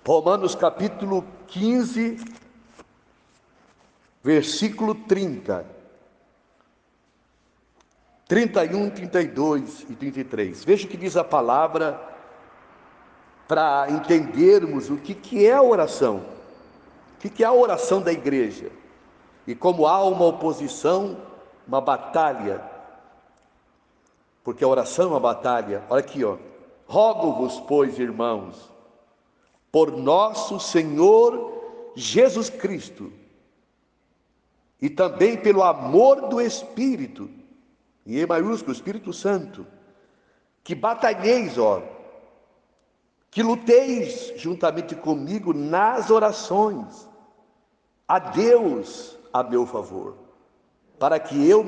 Romanos capítulo 15, versículo 30, 31, 32 e 33. Veja o que diz a palavra para entendermos o que é a oração, o que é a oração da igreja. E como há uma oposição, uma batalha, porque a oração é uma batalha. Olha aqui, ó. Rogo-vos, pois, irmãos, por nosso Senhor Jesus Cristo, e também pelo amor do Espírito, em E maiúsculo, Espírito Santo, que batalheis, ó, que luteis juntamente comigo nas orações, a Deus a meu favor, para que eu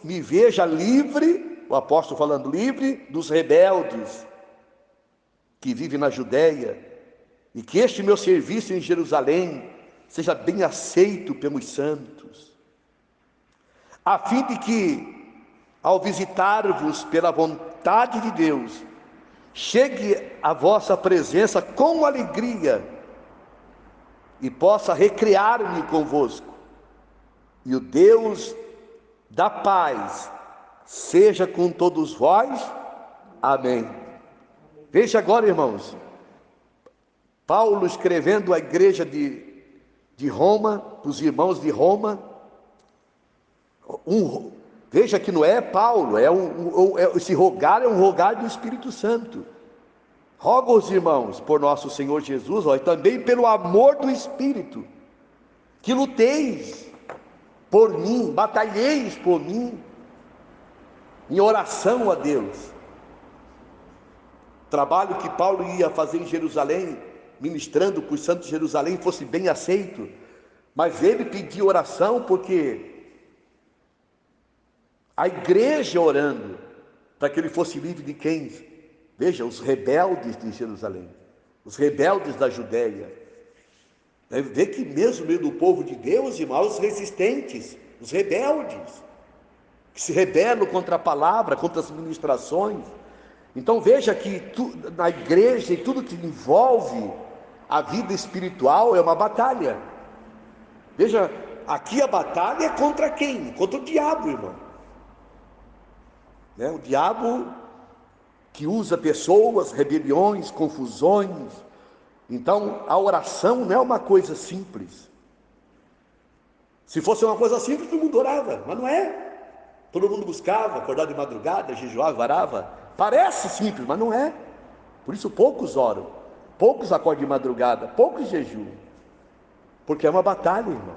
me veja livre, o apóstolo falando, livre dos rebeldes que vivem na Judéia, e que este meu serviço em Jerusalém seja bem aceito pelos santos, a fim de que, ao visitar-vos pela vontade de Deus, chegue à vossa presença com alegria e possa recrear-me convosco. E o Deus da paz seja com todos vós. Amém. Veja agora, irmãos, Paulo escrevendo à igreja de Roma, os irmãos de Roma, veja que não é Paulo, esse rogar é um rogar do Espírito Santo. Rogo aos irmãos, por nosso Senhor Jesus, e também pelo amor do Espírito, que luteis por mim, batalheis por mim, em oração a Deus. O trabalho que Paulo ia fazer em Jerusalém, ministrando por Santo Jerusalém, fosse bem aceito, mas ele pediu oração porque a igreja orando, para que ele fosse livre de quem? Veja, os rebeldes de Jerusalém, os rebeldes da Judéia. Deve ver que mesmo no meio do povo de Deus, irmãos, os resistentes, os rebeldes, que se rebelam contra a palavra, contra as ministrações. Então veja que na igreja e tudo que envolve a vida espiritual é uma batalha. Veja, aqui a batalha é contra quem? Contra o diabo, irmão. O diabo que usa pessoas, rebeliões, confusões. Então a oração não é uma coisa simples. Se fosse uma coisa simples, todo mundo orava, mas não é. Todo mundo buscava, acordava de madrugada, jejuava, varava. Parece simples, mas não é. Por isso poucos oram, poucos acordam de madrugada, poucos jejuam, porque é uma batalha, irmãos.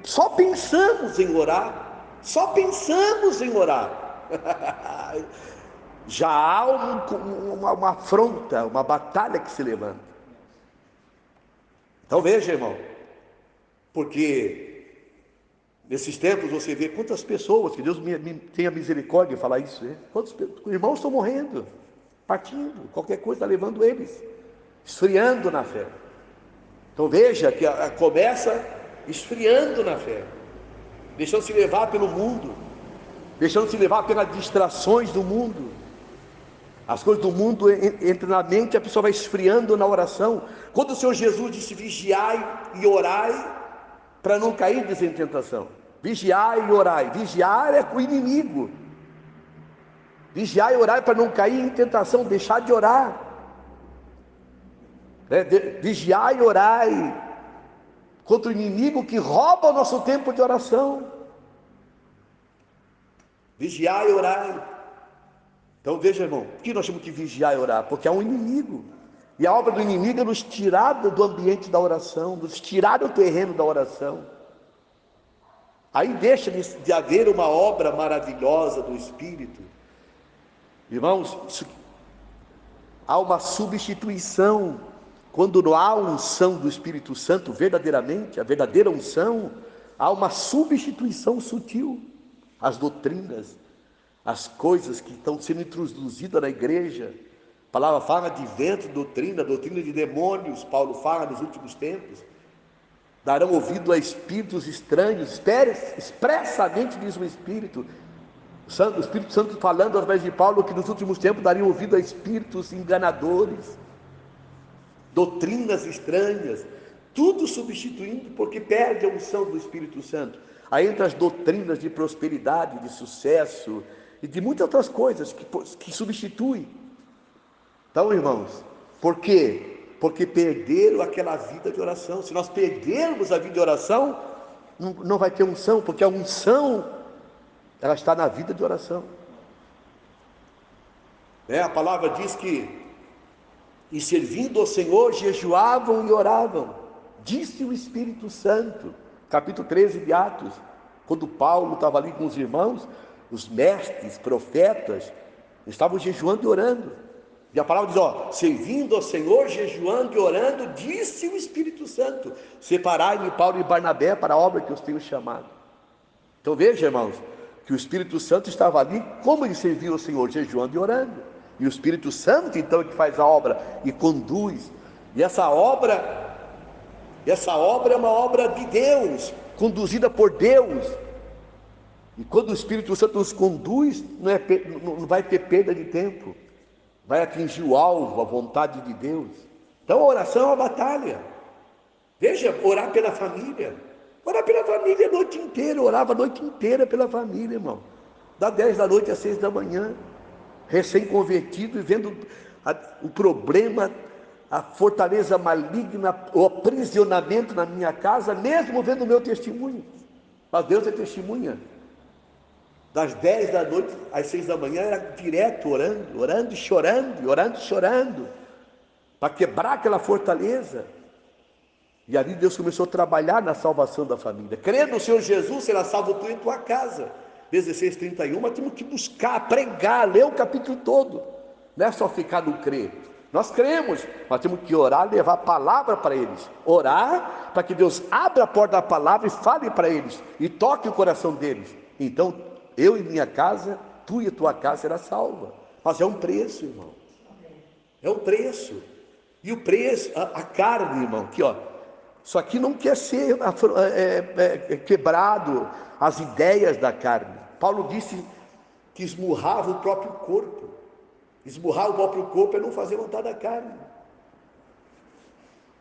Só pensamos em orar, já há uma afronta, uma batalha que se levanta. Então veja, irmão, porque nesses tempos você vê quantas pessoas, que Deus me tenha misericórdia de falar isso, né? Quantos irmãos estão morrendo, partindo, qualquer coisa está levando eles, esfriando na fé. Então veja que começa esfriando na fé, deixando-se levar pelo mundo, deixando-se levar pelas distrações do mundo. As coisas do mundo entram na mente, a pessoa vai esfriando na oração. Quando o Senhor Jesus disse vigiai e orai, para não cair em tentação. Vigiai e orai. Vigiar é com o inimigo. Vigiai e orai para não cair em tentação, deixar de orar. Vigiai e orai contra o inimigo que rouba o nosso tempo de oração. Vigiai e orai. Então veja, irmão, por que nós temos que vigiar e orar? Porque há um inimigo. E a obra do inimigo é nos tirar do ambiente da oração, nos tirar do terreno da oração. Aí deixa de haver uma obra maravilhosa do Espírito. Irmãos, há uma substituição. Quando não há unção do Espírito Santo verdadeiramente, a verdadeira unção, há uma substituição sutil. As doutrinas, as coisas que estão sendo introduzidas na igreja. A palavra fala de vento, doutrina de demônios. Paulo fala nos últimos tempos. Darão ouvido a espíritos estranhos, expressamente diz o Espírito, O Espírito Santo falando através de Paulo que nos últimos tempos daria ouvido a espíritos enganadores, doutrinas estranhas, tudo substituindo, porque perde a unção do Espírito Santo. Aí entra as doutrinas de prosperidade, de sucesso e de muitas outras coisas que substituem. Então, irmãos, por quê? Porque perderam aquela vida de oração. Se nós perdermos a vida de oração, não vai ter unção, porque a unção, ela está na vida de oração. A palavra diz que, e servindo ao Senhor, jejuavam e oravam, disse o Espírito Santo, capítulo 13 de Atos, quando Paulo estava ali com os irmãos, os mestres, profetas, estavam jejuando e orando. E a palavra diz, servindo ao Senhor, jejuando e orando, disse o Espírito Santo, separai-me Paulo e Barnabé para a obra que os tenho chamado. Então veja, irmãos, que o Espírito Santo estava ali, como ele serviu ao Senhor, jejuando e orando. E o Espírito Santo então é que faz a obra e conduz. E essa obra é uma obra de Deus, conduzida por Deus. E quando o Espírito Santo nos conduz, não vai ter perda de tempo. Vai atingir o alvo, a vontade de Deus. Então a oração é uma batalha. Veja, orar pela família. Orar pela família a noite inteira. Eu orava a noite inteira pela família, irmão. Das 10 da noite às 6 da manhã. Recém-convertido e vendo o problema, a fortaleza maligna, o aprisionamento na minha casa, mesmo vendo o meu testemunho. Mas Deus é testemunha. Das 10 da noite às 6 da manhã era direto orando e chorando, para quebrar aquela fortaleza. E ali Deus começou a trabalhar na salvação da família. Crendo no Senhor Jesus, será salvo tu e tua casa. 16:31, mas temos que buscar, pregar, ler o capítulo todo. Não é só ficar no crer. Nós cremos, mas temos que orar, levar a palavra para eles. Orar para que Deus abra a porta da palavra e fale para eles, e toque o coração deles. Então, eu e minha casa, tu e a tua casa será salva. Mas é um preço, irmão. É um preço. E o preço, a carne, irmão, aqui isso aqui não quer ser quebrado, as ideias da carne. Paulo disse que esmurrava o próprio corpo. Esmurrar o próprio corpo é não fazer vontade da carne.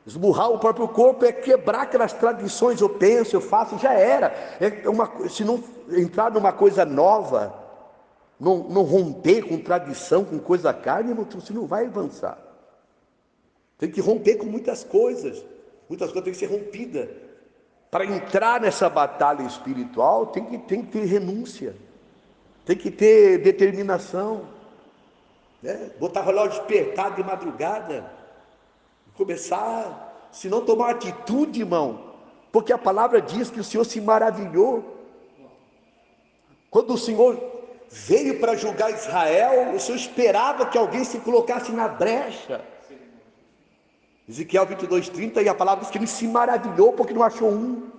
Esmurrar o próprio corpo é quebrar aquelas tradições, eu penso, eu faço, já era. Se não entrar numa coisa nova, não romper com tradição, com coisa da carne, você não vai avançar. Tem que romper com muitas coisas têm que ser rompidas. Para entrar nessa batalha espiritual, tem que ter renúncia, tem que ter determinação, botar o relógio despertado de madrugada, começar, se não tomar atitude, irmão, porque a palavra diz que o Senhor se maravilhou, quando o Senhor veio para julgar Israel, o Senhor esperava que alguém se colocasse na brecha. Ezequiel 22:30, e a palavra diz que ele se maravilhou porque não achou um.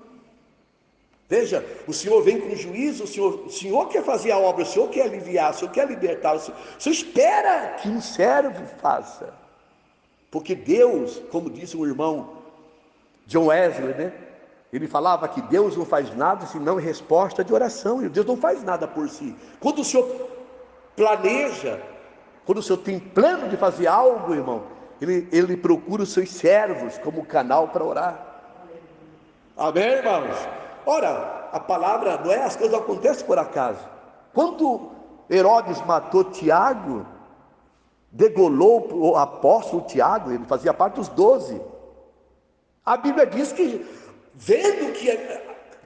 Veja, o Senhor vem com juízo, o Senhor quer fazer a obra, o Senhor quer aliviar, o Senhor quer libertar, o Senhor espera que um servo faça. Porque Deus, como disse um irmão, John Wesley, ele falava que Deus não faz nada senão em resposta de oração, e Deus não faz nada por si. Quando o Senhor planeja, quando o Senhor tem plano de fazer algo, irmão, Ele procura os seus servos como canal para orar. Amém, irmãos? Ora, a palavra não é, as coisas acontecem por acaso. Quando Herodes matou Tiago, degolou o apóstolo Tiago, ele fazia parte dos 12. A Bíblia diz que, vendo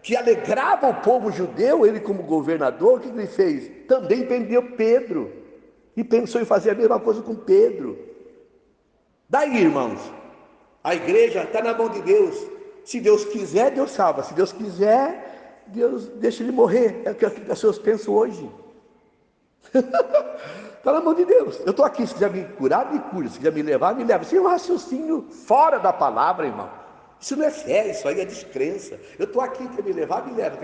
que alegrava o povo judeu, ele como governador, o que ele fez? Também prendeu Pedro, e pensou em fazer a mesma coisa com Pedro. Daí, irmãos, a igreja está na mão de Deus. Se Deus quiser, Deus salva. Se Deus quiser, Deus deixa ele morrer. É o que as pessoas pensam hoje. Está na mão de Deus. Eu estou aqui, se quiser me curar, me cura. Se quiser me levar, me leva. Isso é um raciocínio fora da palavra, irmão. Isso não é fé, isso aí é descrença. Eu estou aqui, quer me levar, me leva.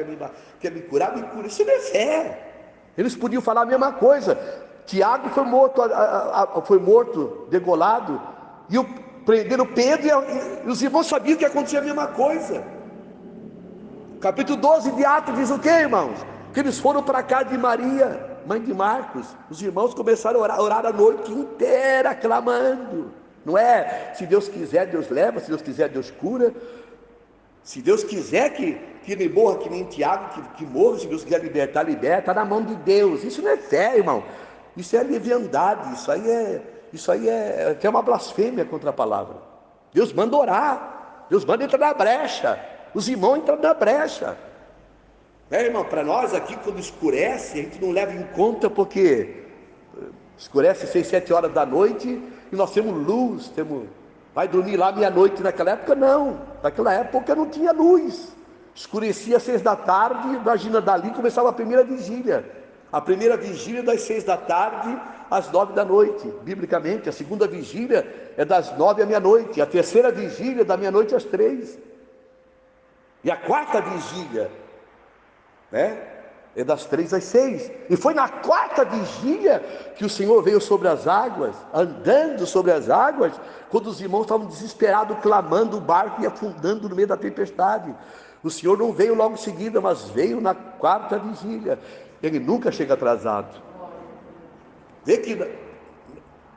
Quer me curar, me cura. Isso não é fé. Eles podiam falar a mesma coisa. Tiago foi morto, degolado. E prenderam Pedro, e os irmãos sabiam que ia acontecer a mesma coisa. Capítulo 12 de Atos diz o que, irmãos? que eles foram para a casa de Maria, mãe de Marcos. Os irmãos começaram a orar a noite inteira, clamando. Não é, se Deus quiser, Deus leva, se Deus quiser, Deus cura. Se Deus quiser que ele morra que nem Tiago, que morra, se Deus quiser libertar, liberta, está na mão de Deus. Isso não é fé, irmão. Isso é leviandade, isso aí é até uma blasfêmia contra a palavra. Deus manda orar, Deus manda entrar na brecha, os irmãos entram na brecha. Irmão, para nós aqui, quando escurece, a gente não leva em conta, porque escurece 6, 7 horas da noite, e nós temos luz, vai dormir lá meia-noite. Naquela época não, naquela época não tinha luz, escurecia às 6 da tarde, imagina, dali começava a primeira vigília das 6 da tarde às 9 da noite, biblicamente. A segunda vigília é das 9 à meia-noite, a terceira vigília da meia-noite às 3, e a quarta vigília é das 3 às 6, e foi na quarta vigília que o Senhor veio sobre as águas, andando sobre as águas, quando os irmãos estavam desesperados, clamando, o barco ia afundando no meio da tempestade. O Senhor não veio logo em seguida, mas veio na quarta vigília. Ele nunca chega atrasado. Vê que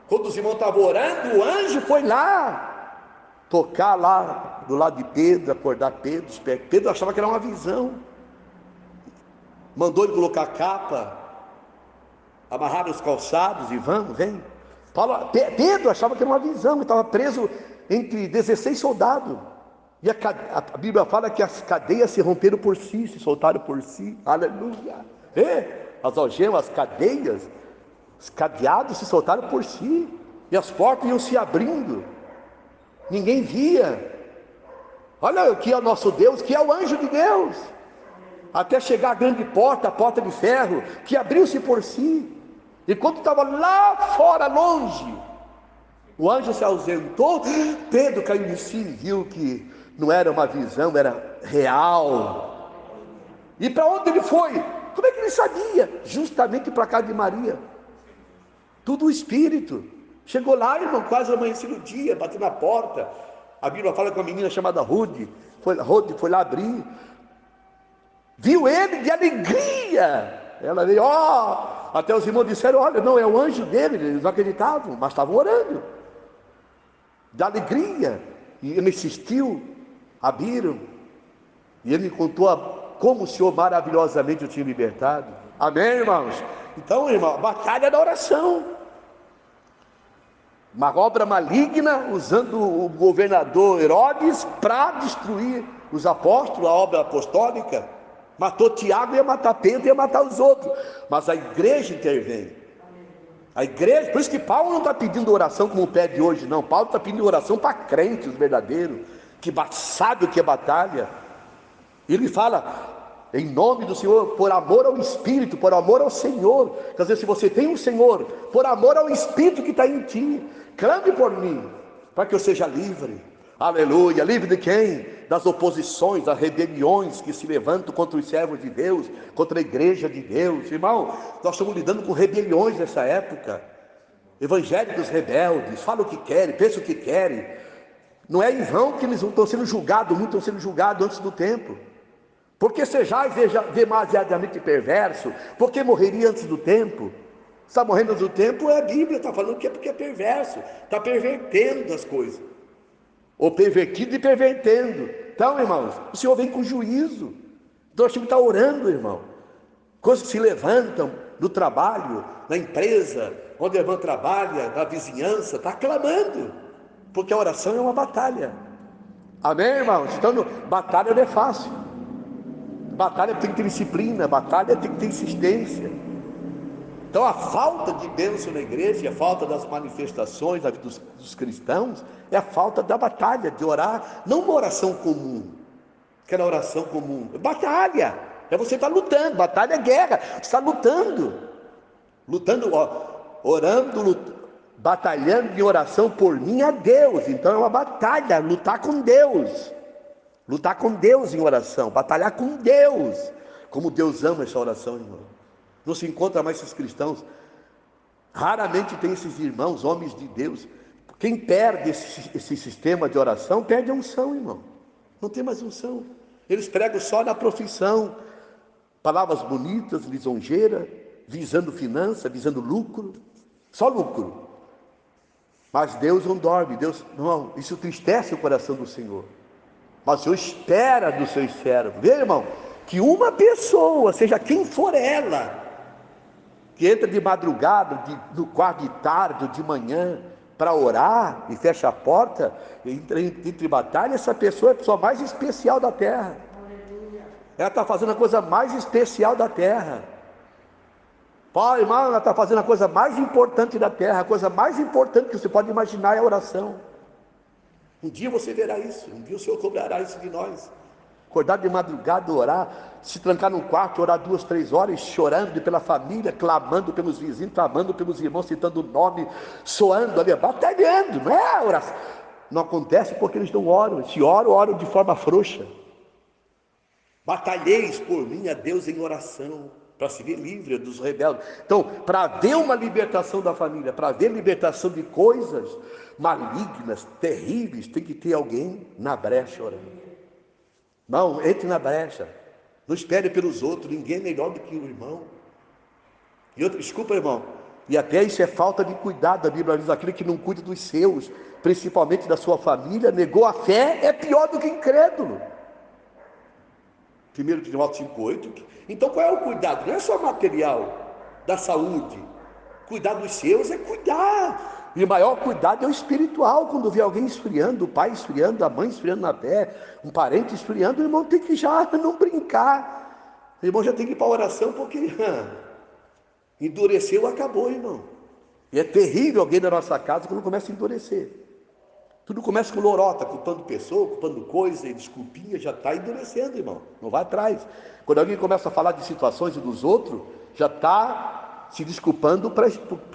quando os irmãos estavam orando, o anjo foi lá tocar lá do lado de Pedro, acordar Pedro. Pedro achava que era uma visão, mandou ele colocar a capa, amarrar os calçados e vem. Pedro achava que era uma visão, ele estava preso entre 16 soldados, e a Bíblia fala que as cadeias se romperam por si, se soltaram por si. Aleluia. As algemas, as cadeias, os cadeados se soltaram por si, e as portas iam se abrindo, ninguém via. Olha o que é o nosso Deus, que é o anjo de Deus, até chegar a grande porta, a porta de ferro, que abriu-se por si. E quando estava lá fora, longe, o anjo se ausentou, Pedro caiu em si e viu que não era uma visão, era real. E para onde ele foi? Como é que ele sabia? Justamente para a casa de Maria. Tudo o Espírito. Chegou lá, irmão, quase amanhecendo o dia, bateu na porta. A Bíblia fala com uma menina chamada Rude, foi lá abrir, viu ele de alegria. Ela veio, até os irmãos disseram, olha, não, é o anjo dele. Eles não acreditavam, mas estavam orando, de alegria. E ele insistiu, abriram, e ele me contou como o Senhor maravilhosamente o tinha libertado. Amém, irmãos? Então, irmão, a batalha da oração, uma obra maligna, usando o governador Herodes para destruir os apóstolos, a obra apostólica. Matou Tiago, ia matar Pedro, ia matar os outros, mas a igreja intervém. A igreja, por isso que Paulo não está pedindo oração como pede hoje, não. Paulo está pedindo oração para crentes verdadeiros, que sabe o que é batalha. Ele fala, em nome do Senhor, por amor ao Espírito, por amor ao Senhor. Quer dizer, se você tem um Senhor, por amor ao Espírito que está em ti, clame por mim, para que eu seja livre. Aleluia. Livre de quem? Das oposições, das rebeliões que se levantam contra os servos de Deus, contra a igreja de Deus. Irmão, nós estamos lidando com rebeliões nessa época. Evangélicos rebeldes, falam o que querem, pensam o que querem. Não é em vão que eles estão sendo julgados, muitos estão sendo julgados antes do tempo. Porque sejais demasiadamente perverso, porque morreria antes do tempo. Está morrendo antes do tempo, a Bíblia está falando que é porque é perverso, está pervertendo as coisas, ou pervertido e pervertendo. Então, irmãos, o Senhor vem com juízo. Então nós temos que estar orando, irmão. Coisas que se levantam no trabalho, na empresa, onde a irmã trabalha, na vizinhança, está clamando, porque a oração é uma batalha. Amém, irmãos? Então, batalha não é fácil. Batalha tem que ter disciplina, batalha tem que ter insistência. Então a falta de bênção na igreja, a falta das manifestações da vida dos cristãos, é a falta da batalha, de orar, não uma oração comum, aquela oração comum, é batalha, é você estar lutando, batalha é guerra, você está lutando, orando, batalhando em oração por mim a Deus. Então é uma batalha, lutar com Deus em oração, batalhar com Deus, como Deus ama essa oração, irmão. Não se encontra mais esses cristãos, raramente tem esses irmãos, homens de Deus. Quem perde esse sistema de oração, perde a unção, irmão. Não tem mais unção. Eles pregam só na profissão, palavras bonitas, lisonjeira, visando finança, visando lucro, só lucro. Mas Deus não dorme, Deus não, isso entristece o coração do Senhor. Mas o Senhor espera dos seus servos. Vê, irmão, que uma pessoa, seja quem for ela, que entra de madrugada, no quarto de tarde ou de manhã, para orar e fecha a porta, entre batalha, essa pessoa é a pessoa mais especial da terra. Ela está fazendo a coisa mais especial da terra. Pai, irmão, ela está fazendo a coisa mais importante da terra. A coisa mais importante que você pode imaginar é a oração. Um dia você verá isso, um dia o Senhor cobrará isso de nós. Acordar de madrugada, orar, se trancar num quarto, orar 2, 3 horas, chorando pela família, clamando pelos vizinhos, clamando pelos irmãos, citando o nome, soando ali, batalhando, não é oração. Não acontece porque eles não oram. Se oram de forma frouxa. Batalheis por mim a Deus em oração, para se ver livre dos rebeldes. Então, para haver uma libertação da família, para haver libertação de coisas malignas, terríveis, tem que ter alguém na brecha orando. Não, entre na brecha. Não espere pelos outros, ninguém é melhor do que o irmão. E outro, desculpa, irmão, e até isso é falta de cuidado. A Bíblia diz: aquele que não cuida dos seus, principalmente da sua família, negou a fé, é pior do que incrédulo. 1 Timóteo 5,8. Então qual é o cuidado? Não é só material, da saúde. Cuidar dos seus é cuidar. E o maior cuidado é o espiritual. Quando vê alguém esfriando, o pai esfriando, a mãe esfriando na fé, um parente esfriando, o irmão tem que já não brincar. O irmão já tem que ir para a oração, porque endureceu, acabou, irmão. E é terrível alguém da nossa casa quando começa a endurecer. Tudo começa com lorota, culpando pessoa, culpando coisa, e desculpinha, já está endurecendo, irmão. Não vai atrás. Quando alguém começa a falar de situações e dos outros, já está se desculpando para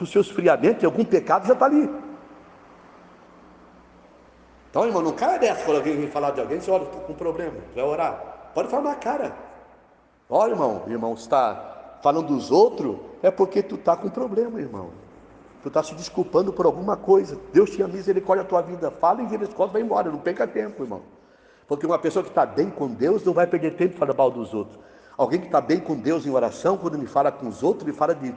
o seu esfriamento, e algum pecado já está ali. Então, irmão, não caia dessa. Quando alguém vem falar de alguém, você olha, estou com um problema, vai orar. Pode falar na cara. Olha, irmão, está falando dos outros, é porque tu está com problema, irmão. Tu está se desculpando por alguma coisa. Deus tinha misericórdia da tua vida. Fala e vira as costas, vai embora. Não perca tempo, irmão. Porque uma pessoa que está bem com Deus não vai perder tempo falando mal dos outros. Alguém que está bem com Deus em oração, quando ele fala com os outros, ele fala de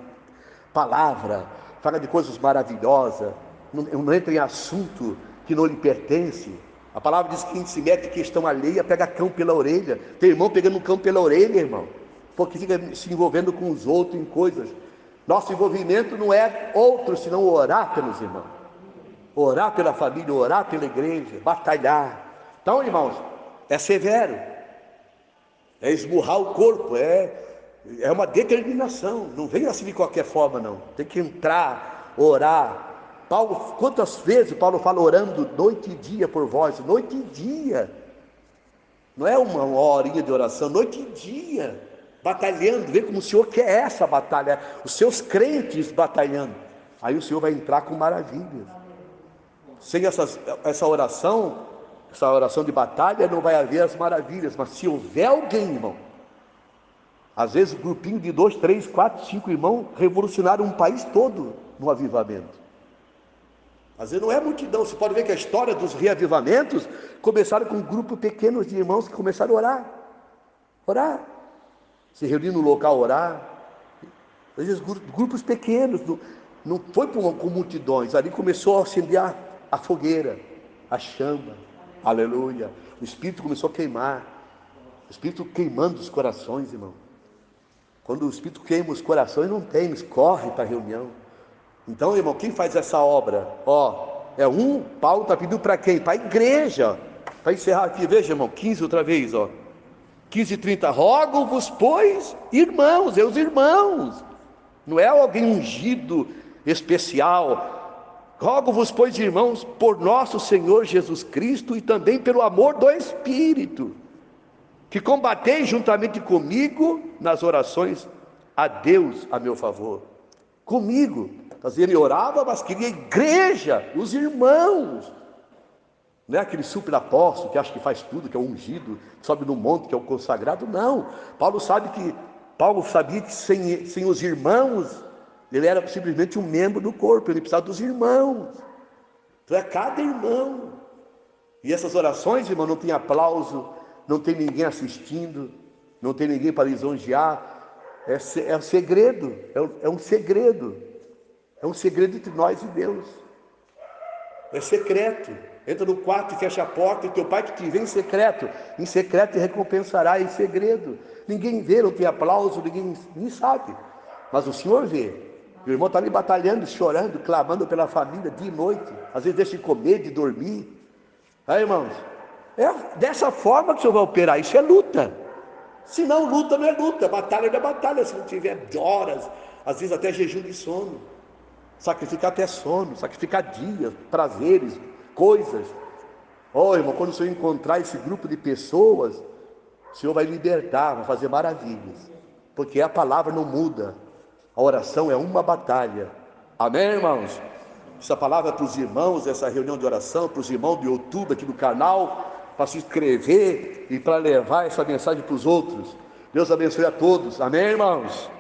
palavra, fala de coisas maravilhosas, não entra em assunto que não lhe pertence. A palavra diz que quem se mete em questão alheia pega cão pela orelha. Tem irmão pegando um cão pela orelha, irmão, porque fica se envolvendo com os outros em coisas. Nosso envolvimento não é outro senão orar pelos irmãos, orar pela família, orar pela igreja, batalhar. Então, irmãos, é severo, é esmurrar o corpo, é uma determinação. Não vem assim de qualquer forma, não. Tem que entrar, orar. Paulo, quantas vezes Paulo fala orando noite e dia por vós? Noite e dia, não é uma horinha de oração, noite e dia, batalhando. Vê como o Senhor quer essa batalha, os seus crentes batalhando. Aí o Senhor vai entrar com maravilhas. Sem essa oração de batalha, não vai haver as maravilhas. Mas se houver alguém, irmão, às vezes um grupinho de 2, 3, 4, 5 irmãos revolucionaram um país todo no avivamento. Às vezes não é multidão. Você pode ver que a história dos reavivamentos começaram com um grupo pequeno de irmãos que começaram a orar, se reunir no local, orar. Às vezes grupos pequenos, não foi com multidões. Ali começou a acender a fogueira, a chama, aleluia. O Espírito começou a queimar, o Espírito queimando os corações, irmão. Quando o Espírito queima os corações, não tem, corre para a reunião. Então, irmão, quem faz essa obra? Paulo está pedindo para quem? Para a igreja. Para encerrar aqui, veja, irmão, 15 outra vez, 15:30, rogo-vos, pois, irmãos, os irmãos, não é alguém ungido especial. Rogo-vos, pois, irmãos, por nosso Senhor Jesus Cristo e também pelo amor do Espírito, que combateis juntamente comigo nas orações a Deus a meu favor. Comigo. Ele orava, mas queria a igreja, os irmãos. Não é aquele super apóstolo que acha que faz tudo, que é o ungido, que sobe no monte, que é o consagrado. Não. Paulo sabia que sem os irmãos, ele era simplesmente um membro do corpo. Ele precisava dos irmãos. Então é cada irmão. E essas orações, irmão, não tem aplauso, não tem ninguém assistindo. não tem ninguém para lisonjear. É um segredo, é um segredo. É um segredo entre nós e Deus. É secreto. Entra no quarto e fecha a porta, e teu pai que te vê em secreto te recompensará em segredo. Ninguém vê, não tem aplauso, ninguém nem sabe. Mas o Senhor vê. O irmão está ali batalhando, chorando, clamando pela família dia e noite. Às vezes deixa de comer, de dormir. Aí, irmãos, é dessa forma que o Senhor vai operar. Isso é luta. Se não, luta não é luta, batalha não é batalha. Se não tiver horas, às vezes até jejum de sono. Sacrificar até sono, sacrificar dias, prazeres, coisas. Irmão, quando o Senhor encontrar esse grupo de pessoas, o Senhor vai libertar, vai fazer maravilhas. Porque a palavra não muda. A oração é uma batalha. Amém, irmãos? Essa palavra é para os irmãos, essa reunião de oração, para os irmãos do YouTube aqui do canal, para se inscrever e para levar essa mensagem para os outros. Deus abençoe a todos. Amém, irmãos?